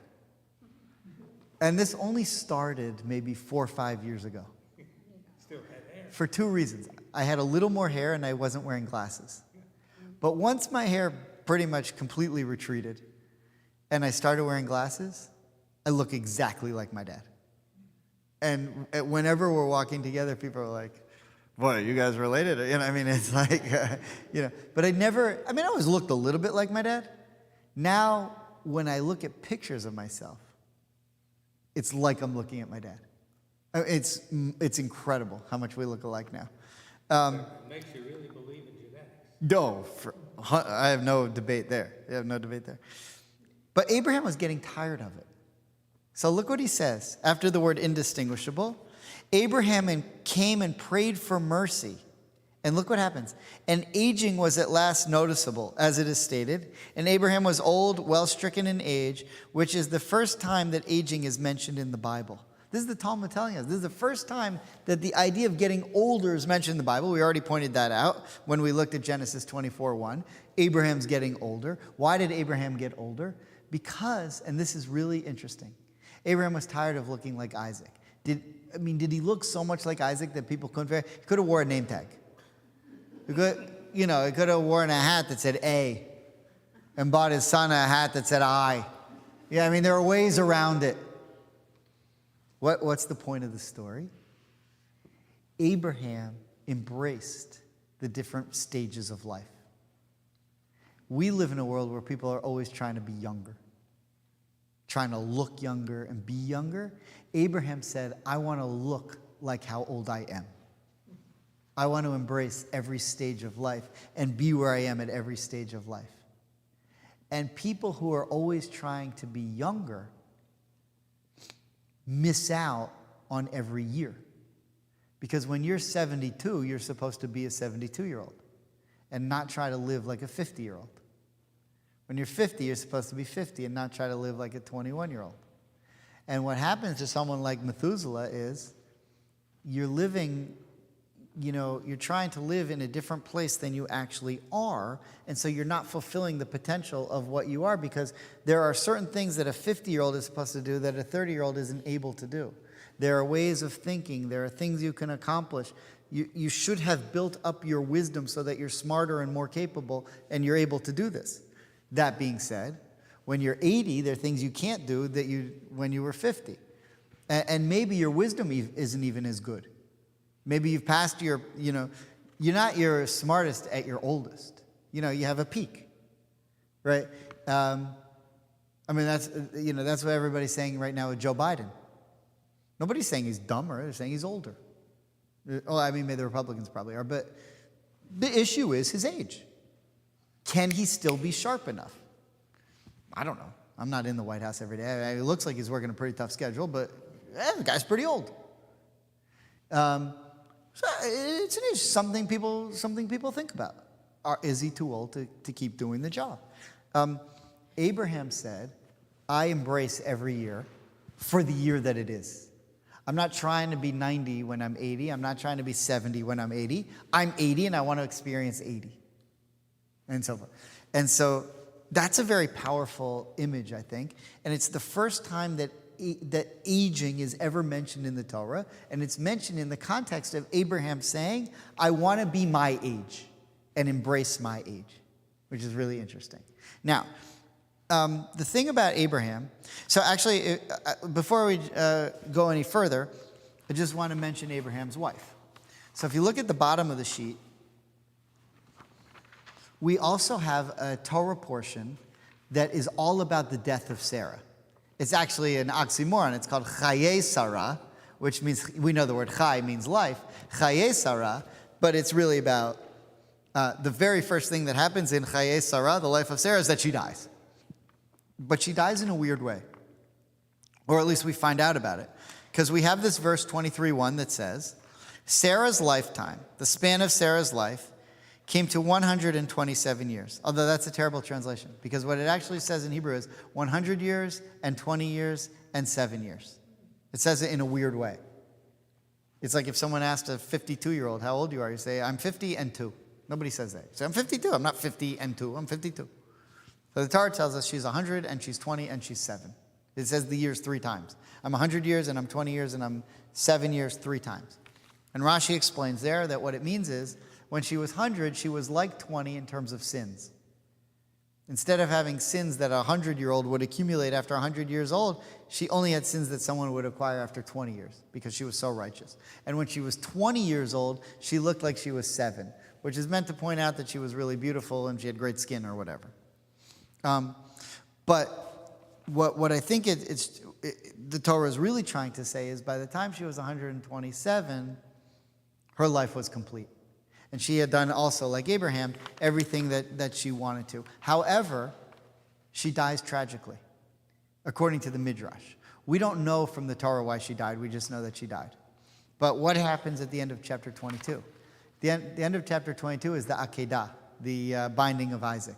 Speaker 1: And this only started maybe 4 or 5 years ago.
Speaker 3: Still had hair.
Speaker 1: For 2 reasons. I had a little more hair and I wasn't wearing glasses. But once my hair pretty much completely retreated and I started wearing glasses, I look exactly like my dad. And whenever we're walking together, people are like, boy, you guys related? It's like, But I always looked a little bit like my dad. Now, when I look at pictures of myself, it's like I'm looking at my dad. It's incredible how much we look alike now.
Speaker 3: It makes you really believe in genetics.
Speaker 1: No, I have no debate there. But Abraham was getting tired of it. So look what he says. After the word indistinguishable, Abraham came and prayed for mercy. And look what happens. And aging was at last noticeable, as it is stated. And Abraham was old, well stricken in age, which is the first time that aging is mentioned in the Bible. This is the Talmud telling us. This is the first time that the idea of getting older is mentioned in the Bible. We already pointed that out when we looked at Genesis 24:1. Abraham's getting older. Why did Abraham get older? Because, and this is really interesting, Abraham was tired of looking like Isaac. Did he look so much like Isaac that people couldn't verify? He could have wore a name tag. He could have worn a hat that said A and bought his son a hat that said I. Yeah, there are ways around it. What's the point of the story? Abraham embraced the different stages of life. We live in a world where people are always trying to be younger, trying to look younger and be younger. Abraham said, I want to look like how old I am. I want to embrace every stage of life and be where I am at every stage of life. And people who are always trying to be younger miss out on every year. Because when you're 72, you're supposed to be a 72-year-old and not try to live like a 50-year-old. When you're 50, you're supposed to be 50 and not try to live like a 21-year-old. And what happens to someone like Methuselah is you're living you're trying to live in a different place than you actually are, and so you're not fulfilling the potential of what you are, because there are certain things that a 50-year-old is supposed to do that a 30-year-old isn't able to do. There are ways of thinking. There are things you can accomplish. You should have built up your wisdom so that you're smarter and more capable, and you're able to do this. That being said, when you're 80, there are things you can't do that when you were 50. And maybe your wisdom isn't even as good. Maybe you've passed you're not your smartest at your oldest. You have a peak, right? That's what everybody's saying right now with Joe Biden. Nobody's saying he's dumber, they're saying he's older. Well, maybe the Republicans probably are, but the issue is his age. Can he still be sharp enough? I don't know. I'm not in the White House every day. It looks like he's working a pretty tough schedule, but the guy's pretty old. So it's an issue, something people think about. Is he too old to keep doing the job? Abraham said, I embrace every year for the year that it is. I'm not trying to be 90 when I'm 80. I'm not trying to be 70 when I'm 80. I'm 80 and I want to experience 80. And so forth. And so that's a very powerful image, I think. And it's the first time that aging is ever mentioned in the Torah. And it's mentioned in the context of Abraham saying, I want to be my age and embrace my age, which is really interesting. Now, the thing about Abraham, so actually, before we go any further, I just want to mention Abraham's wife. So if you look at the bottom of the sheet, we also have a Torah portion that is all about the death of Sarah. It's actually an oxymoron. It's called Chaye Sarah, which means, we know the word Chai means life, Chaye Sarah, but it's really about the very first thing that happens in Chaye Sarah, the life of Sarah, is that she dies. But she dies in a weird way. Or at least we find out about it. Because we have this verse 23:1 that says, Sarah's lifetime, the span of Sarah's life, came to 127 years. Although that's a terrible translation. Because what it actually says in Hebrew is 100 years and 20 years and 7 years. It says it in a weird way. It's like if someone asked a 52-year-old how old you are, you say, I'm 50 and 2. Nobody says that. You say, I'm 52. I'm not 50 and 2. I'm 52. So the Torah tells us she's 100 and she's 20 and she's 7. It says the years 3 times. I'm 100 years and I'm 20 years and I'm 7 years 3 times. And Rashi explains there that what it means is when she was 100, she was like 20 in terms of sins. Instead of having sins that a 100-year-old would accumulate after 100 years old, she only had sins that someone would acquire after 20 years because she was so righteous. And when she was 20 years old, she looked like she was 7, which is meant to point out that she was really beautiful and she had great skin or whatever. But what I think the Torah is really trying to say is by the time she was 127, her life was complete. And she had done also, like Abraham, everything that she wanted to. However, she dies tragically, according to the Midrash. We don't know from the Torah why she died. We just know that she died. But what happens at the end of chapter 22? The end of chapter 22 is the Akedah, the binding of Isaac.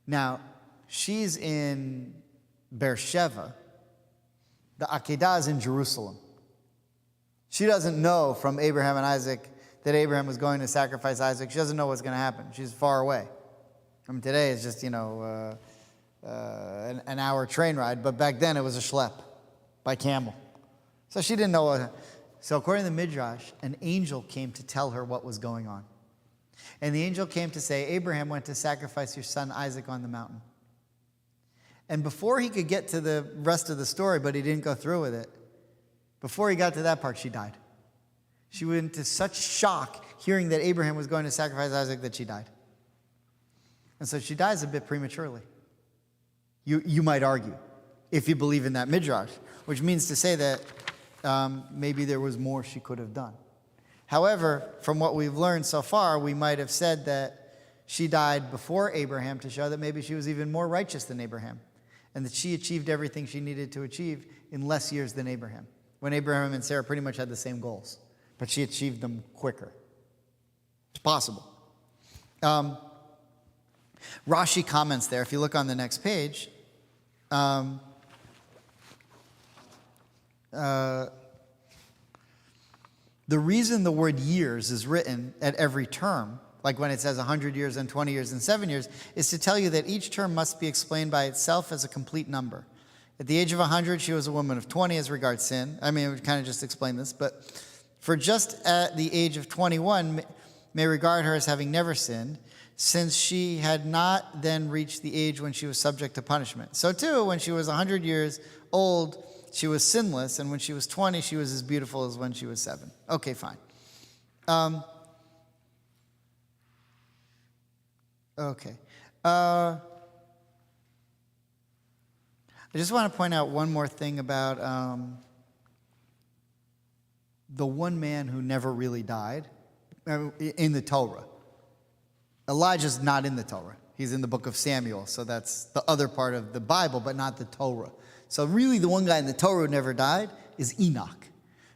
Speaker 1: Now, she's in Beersheba. The Akedah is in Jerusalem. She doesn't know from Abraham and Isaac that Abraham was going to sacrifice Isaac. She doesn't know what's going to happen. She's far away. Today it's just, an hour train ride, but back then it was a schlep by camel. So she didn't know. So according to the Midrash, an angel came to tell her what was going on. And the angel came to say, Abraham went to sacrifice your son Isaac on the mountain. And before he could get to the rest of the story, but he didn't go through with it, before he got to that part, she died. She went into such shock hearing that Abraham was going to sacrifice Isaac that she died. And so she dies a bit prematurely. You might argue, if you believe in that Midrash, which means to say that maybe there was more she could have done. However, from what we've learned so far, we might have said that she died before Abraham to show that maybe she was even more righteous than Abraham, and that she achieved everything she needed to achieve in less years than Abraham, when Abraham and Sarah pretty much had the same goals. But she achieved them quicker. It's possible. Rashi comments there. If you look on the next page, the The reason the word years is written at every term, like when it says 100 years and 20 years and 7 years, is to tell you that each term must be explained by itself as a complete number. At the age of 100, she was a woman of 20 as regards sin. I mean, we kind of just explained this, but for just at the age of 21, may regard her as having never sinned, since she had not then reached the age when she was subject to punishment. So too, when she was 100 years old, she was sinless, and when she was 20, she was as beautiful as when she was 7. Okay, fine. Okay. I just want to point out one more thing about the one man who never really died in the Torah. Elijah's not in the Torah. He's in the book of Samuel, so that's the other part of the Bible, but not the Torah. So really the one guy in the Torah who never died is Enoch.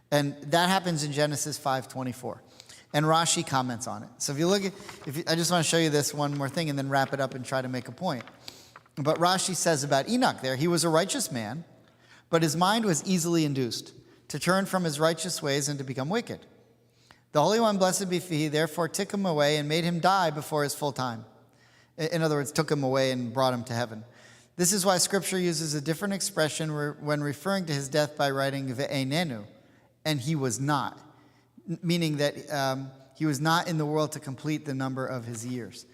Speaker 1: And that happens in Genesis 5:24. And Rashi comments on it. So if you look at, I just want to show you this one more thing and then wrap it up and try to make a point. But Rashi says about Enoch there, he was a righteous man, but his mind was easily induced to turn from his righteous ways and to become wicked. The Holy One, blessed be he, therefore took him away and made him die before his full time. In other words, took him away and brought him to heaven. This is why Scripture uses a different expression when referring to his death by writing ve'enenu, and he was not, meaning that he was not in the world to complete the number of his years.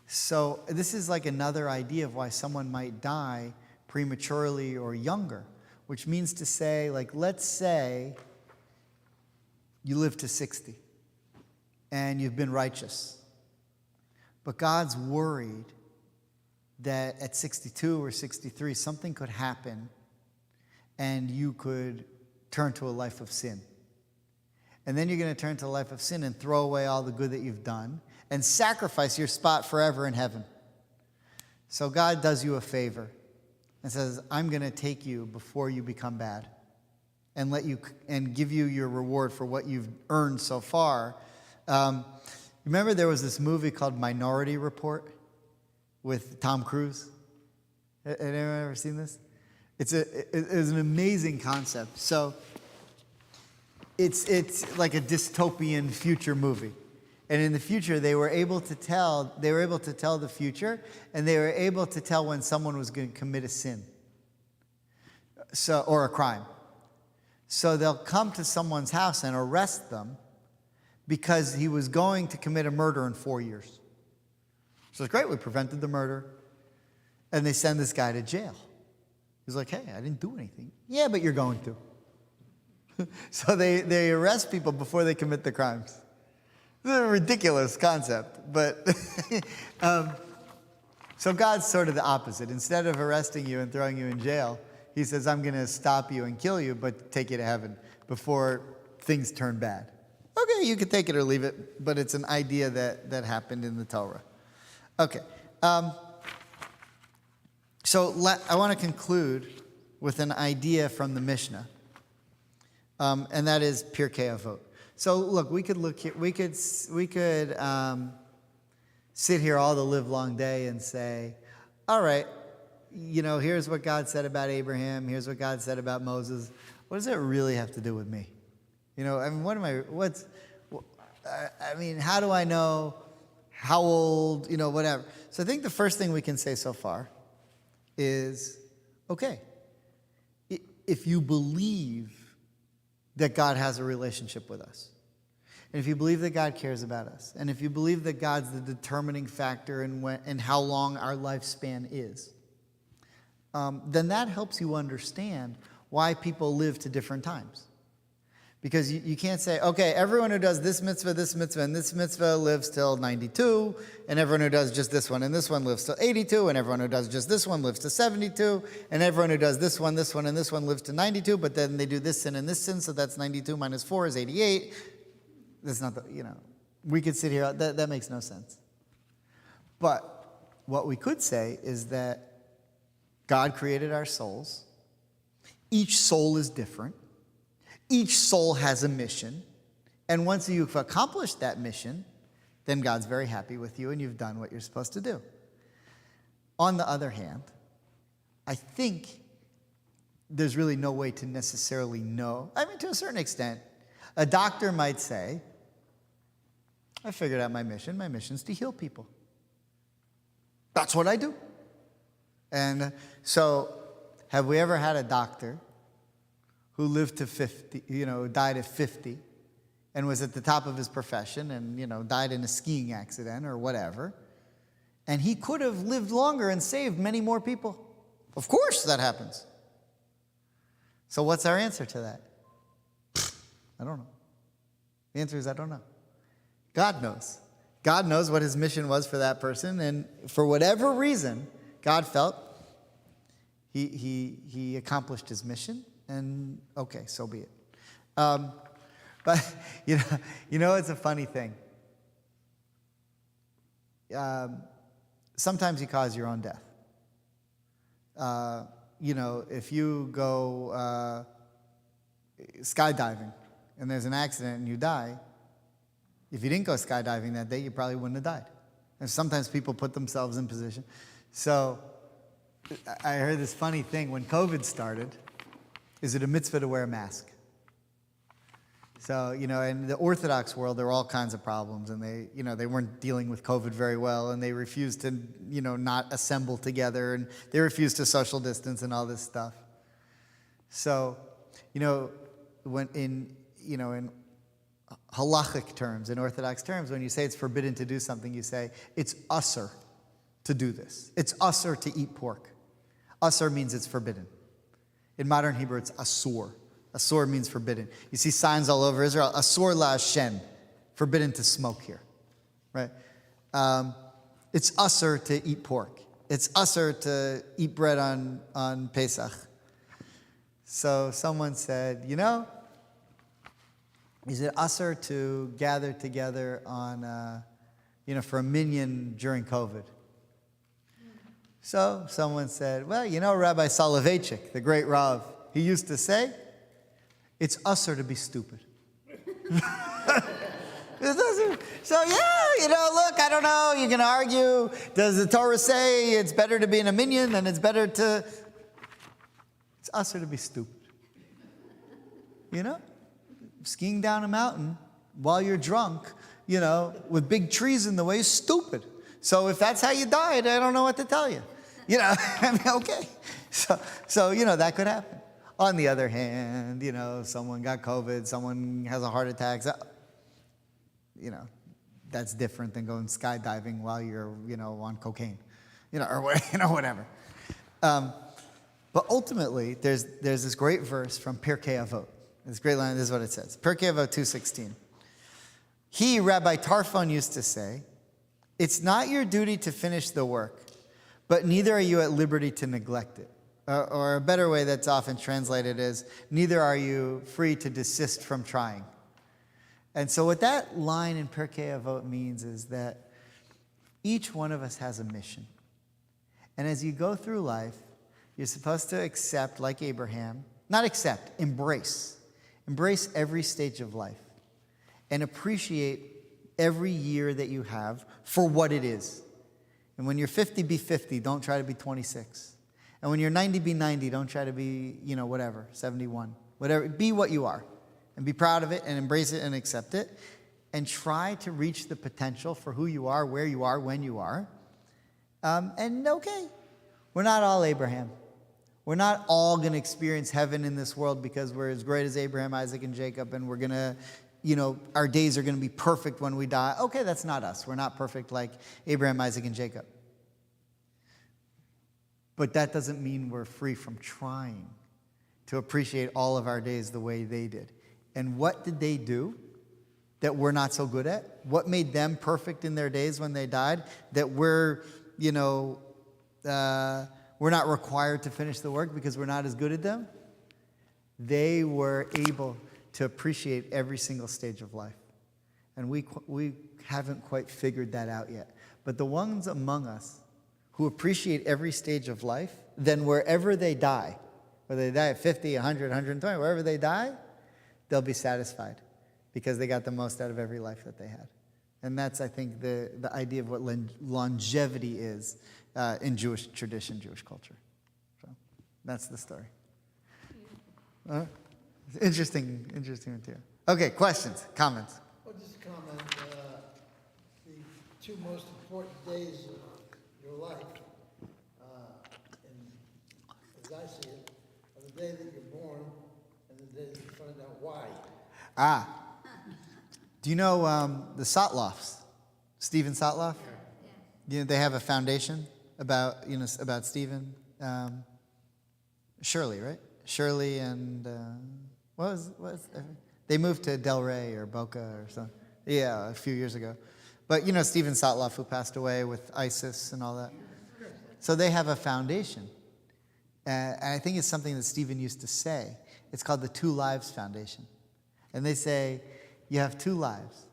Speaker 1: So this is like another idea of why someone might die prematurely or younger, which means to say, like, let's say you live to 60 and you've been righteous, but God's worried that at 62 or 63 something could happen and you could turn to a life of sin. And then you're going to turn to a life of sin and throw away all the good that you've done and sacrifice your spot forever in heaven. So God does you a favor and says, I'm going to take you before you become bad and let you and give you your reward for what you've earned so far. Remember there was this movie called Minority Report with Tom Cruise? Has anyone ever seen this? It's an amazing concept. So it's like a dystopian future movie. And in the future, they were able to tell the future, and they were able to tell when someone was going to commit a sin, or a crime. So they'll come to someone's house and arrest them because he was going to commit a murder in 4 years. So it's great, we prevented the murder. And they send this guy to jail. He's like, hey, I didn't do anything. Yeah, but you're going to. So they arrest people before they commit the crimes. It's a ridiculous concept, but so God's sort of the opposite. Instead of arresting you and throwing you in jail, he says, I'm going to stop you and kill you, but take you to heaven before things turn bad. Okay, you can take it or leave it, but it's an idea that happened in the Torah. Okay, so I want to conclude with an idea from the Mishnah, and that is Pirkei Avot. So look, we could sit here all the livelong day and say, all right, here's what God said about Abraham, here's what God said about Moses. What does it really have to do with me? How do I know how old, whatever. So I think the first thing we can say so far is, okay, if you believe that God has a relationship with us, and if you believe that God cares about us, and if you believe that God's the determining factor in how long our lifespan is, then that helps you understand why people live to different times. Because you can't say, okay, everyone who does this mitzvah, and this mitzvah lives till 92, and everyone who does just this one, and this one lives till 82, and everyone who does just this one lives to 72, and everyone who does this one, and this one lives to 92, but then they do this sin and this sin, so that's 92 minus 4 is 88. That's not we could sit here, that makes no sense. But what we could say is that God created our souls. Each soul is different. Each soul has a mission. And once you've accomplished that mission, then God's very happy with you and you've done what you're supposed to do. On the other hand, I think there's really no way to necessarily know. I mean, to a certain extent, A doctor might say, I figured out my mission. My mission is to heal people. That's what I do. And so, have we ever had a doctor who lived to 50, died at 50, and was at the top of his profession and, died in a skiing accident or whatever, and he could have lived longer and saved many more people? Of course that happens. So what's our answer to that? I don't know. The answer is I don't know. God knows. God knows what his mission was for that person, and for whatever reason, God felt he accomplished his mission, and okay, so be it. But it's a funny thing. Sometimes you cause your own death. If you go skydiving and there's an accident and you die, if you didn't go skydiving that day, you probably wouldn't have died. And sometimes people put themselves in position. So I heard this funny thing. When COVID started, is it a mitzvah to wear a mask? So, in the Orthodox world, there were all kinds of problems, and they weren't dealing with COVID very well, and they refused to, not assemble together, and they refused to social distance and all this stuff. So, when in halachic terms, in Orthodox terms, when you say it's forbidden to do something, you say it's usur to do this. It's usur to eat pork. Usur means it's forbidden. In modern Hebrew, it's asur. Asur means forbidden. You see signs all over Israel. Asur la Hashem, forbidden to smoke here, right? It's usur to eat pork. It's usur to eat bread on Pesach. So someone said, is it usur to gather together on, for a minyan during COVID? So someone said, well, Rabbi Soloveitchik, the great Rav, he used to say, it's usur to be stupid. So look, I don't know, you can argue, does the Torah say it's better to be in a minyan than it's better to... It's usur to be stupid. Skiing down a mountain while you're drunk, with big trees in the way is stupid. So if that's how you died, I don't know what to tell you. Okay. So that could happen. On the other hand, someone got COVID, someone has a heart attack, that's different than going skydiving while you're, on cocaine, or whatever. But ultimately, there's this great verse from Pirkei Avot. This great line, this is what it says. Pirkei Avot 2:16. He, Rabbi Tarfon, used to say, it's not your duty to finish the work, but neither are you at liberty to neglect it. Or a better way that's often translated is, neither are you free to desist from trying. And so what that line in Pirkei Avot means is that each one of us has a mission. And as you go through life, you're supposed to accept, like Abraham, not accept, embrace. Embrace every stage of life. And appreciate every year that you have for what it is. And when you're 50, be 50. Don't try to be 26. And when you're 90, be 90. Don't try to be, 71. Whatever. Be what you are. And be proud of it and embrace it and accept it. And try to reach the potential for who you are, where you are, when you are. And okay, we're not all Abraham. We're not all going to experience heaven in this world because we're as great as Abraham, Isaac, and Jacob, and we're going to, our days are going to be perfect when we die. Okay, that's not us. We're not perfect like Abraham, Isaac, and Jacob. But that doesn't mean we're free from trying to appreciate all of our days the way they did. And what did they do that we're not so good at? What made them perfect in their days when they died that we're not required to finish the work because we're not as good at them? They were able to appreciate every single stage of life. And we haven't quite figured that out yet. But the ones among us who appreciate every stage of life, then wherever they die, whether they die at 50, 100, 120, wherever they die, they'll be satisfied because they got the most out of every life that they had. And that's, I think, the idea of what longevity is in Jewish tradition, Jewish culture. So that's the story. Interesting material. Okay, questions, comments?
Speaker 4: Well, just a comment, the two most important days of your life, and as I see it, are the day that you're born and the day that you find out why.
Speaker 1: Ah. Do you know the Sotlofs? Stephen Sotloff? You know, they have a foundation about, about Stephen. Shirley, right? Shirley and, what was they moved to Delray or Boca or something. Yeah, a few years ago. But Stephen Sotloff, who passed away with ISIS and all that. So they have a foundation. And I think it's something that Stephen used to say. It's called the Two Lives Foundation. And they say, you have two lives.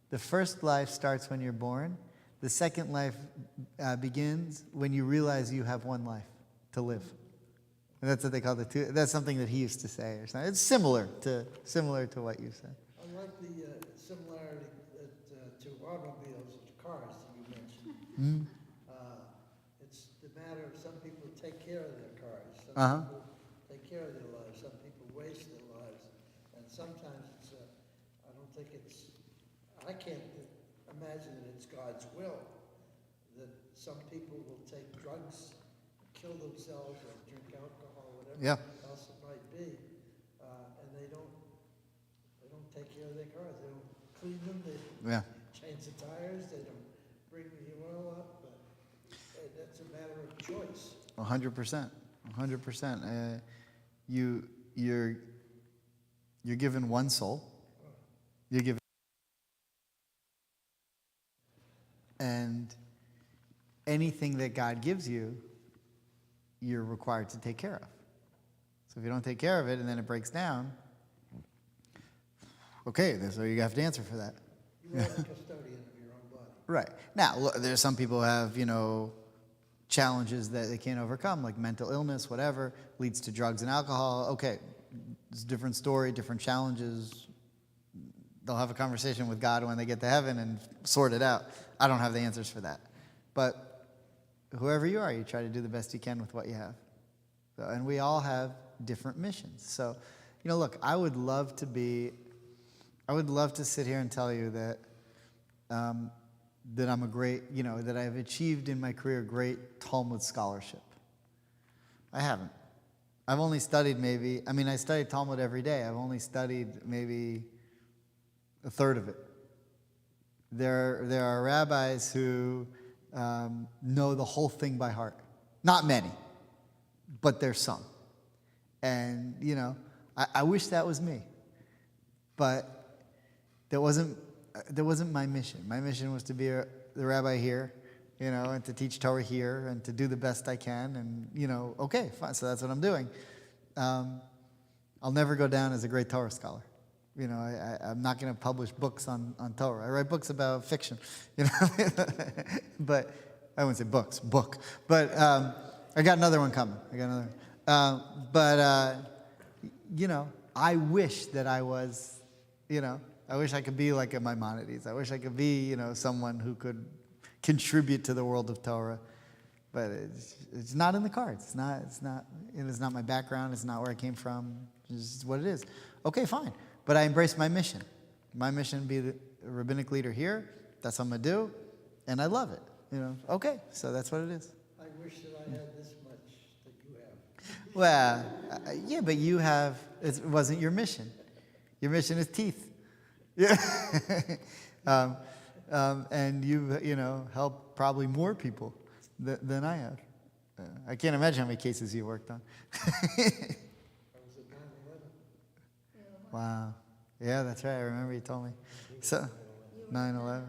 Speaker 1: The first life starts when you're born. The second life begins when you realize you have one life to live. And that's what they call the two. That's something that he used to say or something. It's similar to what you said.
Speaker 4: I like the similarity to automobiles and cars that you mentioned. It's the matter of some people take care of their cars, some people take care of their lives, some people waste their lives, and sometimes it's, I can't imagine that it's God's will that some people will take drugs, kill themselves, or drink alcohol, whatever else it might be, and they don't take care of their cars. They don't clean them. They don't change the tires. They don't bring the oil up. That's a matter of choice.
Speaker 1: 100%. 100%. You're given one soul. You're given, and anything that God gives you, you're required to take care of. So if you don't take care of it and then it breaks down, okay, so you have to answer for that.
Speaker 4: You are the custodian of your own body.
Speaker 1: Right. Now, look, there's some people who have, challenges that they can't overcome, like mental illness, whatever, leads to drugs and alcohol. Okay, it's a different story, different challenges. They'll have a conversation with God when they get to heaven and sort it out. I don't have the answers for that. But whoever you are, you try to do the best you can with what you have. So, and we all have different missions. So, look, I would love to sit here and tell you that that I'm a great, that I've achieved in my career great Talmud scholarship. I haven't. I've only studied I studied Talmud every day. I've only studied maybe a third of it. There are rabbis who know the whole thing by heart. Not many, but there's some. And, I wish that was me. But that wasn't my mission. My mission was to be the rabbi here, and to teach Torah here and to do the best I can. And, okay, fine. So that's what I'm doing. I'll never go down as a great Torah scholar. I'm not going to publish books on Torah. I write books about fiction, but I wouldn't say book. But I got another one coming. I wish that I was, I wish I could be like a Maimonides. I wish I could be, someone who could contribute to the world of Torah. But it's not in the cards. It's not my background. It's not where I came from. It's just what it is. Okay, fine. But I embrace my mission. My mission be the rabbinic leader here. That's what I'm going to do. And I love it. Okay, so that's what it is.
Speaker 4: I wish that I had this much that you have.
Speaker 1: Well, yeah, but you have, it wasn't your mission. Your mission is teeth. Yeah. And you, helped probably more people than I have. I can't imagine how many cases you worked on.
Speaker 4: I was at 9/11.
Speaker 1: Wow. Yeah, that's right. I remember you told me. So, 9/11.